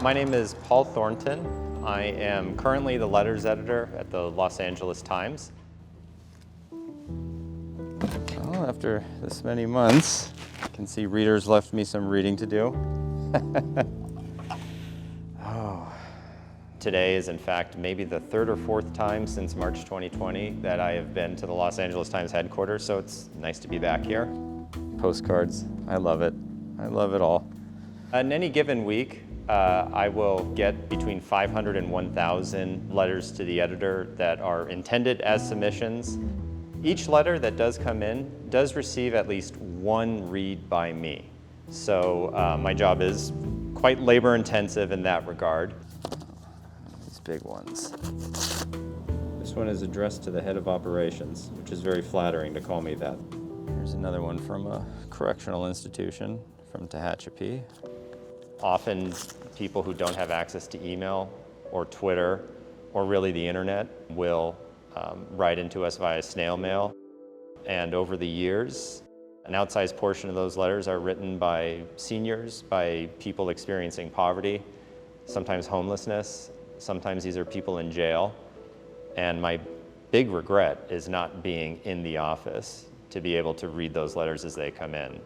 My name is Paul Thornton. I am currently the letters editor at the Los Angeles Times. Well, after this many months, I can see readers left me some reading to do. Today is in fact maybe the third or fourth time since March 2020 that I have been to the Los Angeles Times headquarters, so it's nice to be back here. Postcards, I love it. I love it all. In any given week, I will get between 500 and 1,000 letters to the editor that are intended as submissions. Each letter that does come in does receive at least one read by me. So my job is quite labor intensive in that regard. These big ones. This one is addressed to the head of operations, which is very flattering to call me that. Here's another one from a correctional institution from Tehachapi. Often people who don't have access to email or Twitter or really the internet will write into us via snail mail. And over the years, an outsized portion of those letters are written by seniors, by people experiencing poverty, sometimes homelessness, sometimes these are people in jail. And my big regret is not being in the office to be able to read those letters as they come in.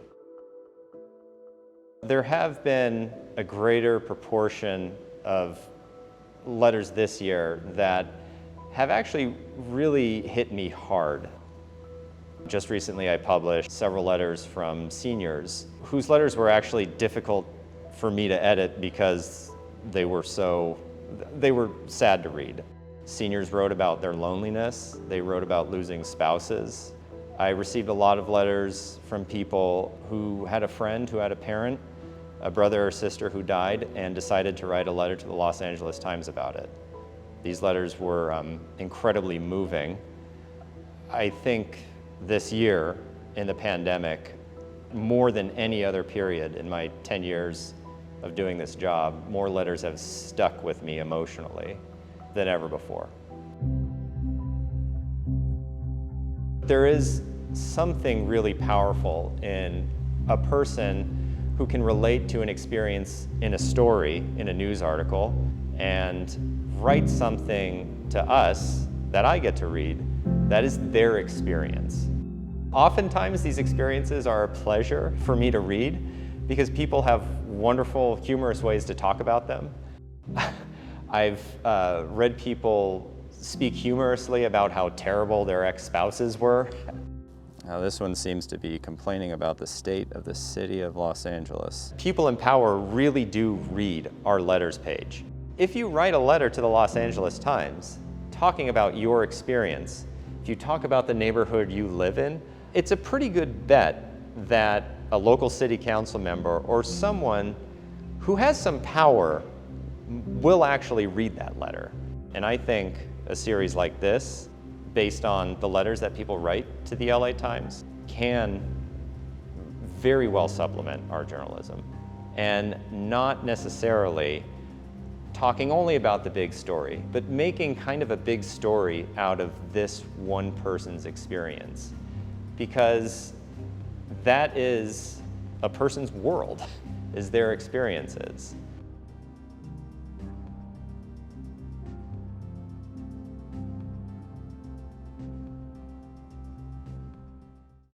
There have been a greater proportion of letters this year that have actually really hit me hard. Just recently I published several letters from seniors whose letters were actually difficult for me to edit because they were sad to read. Seniors wrote about their loneliness, they wrote about losing spouses. I received a lot of letters from people who had a friend who had a parent, a brother or sister who died, and decided to write a letter to the Los Angeles Times about it. These letters were incredibly moving. I think this year in the pandemic, more than any other period in my 10 years of doing this job, more letters have stuck with me emotionally than ever before. There is something really powerful in a person who can relate to an experience in a story, in a news article, and write something to us that I get to read that is their experience. Oftentimes these experiences are a pleasure for me to read because people have wonderful, humorous ways to talk about them. I've read people speak humorously about how terrible their ex-spouses were. Now this one seems to be complaining about the state of the city of Los Angeles. People in power really do read our letters page. If you write a letter to the Los Angeles Times talking about your experience, if you talk about the neighborhood you live in, it's a pretty good bet that a local city council member or someone who has some power will actually read that letter. And I think a series like this, based on the letters that people write to the LA Times, can very well supplement our journalism, and not necessarily talking only about the big story, but making kind of a big story out of this one person's experience, because that is a person's world, is their experiences.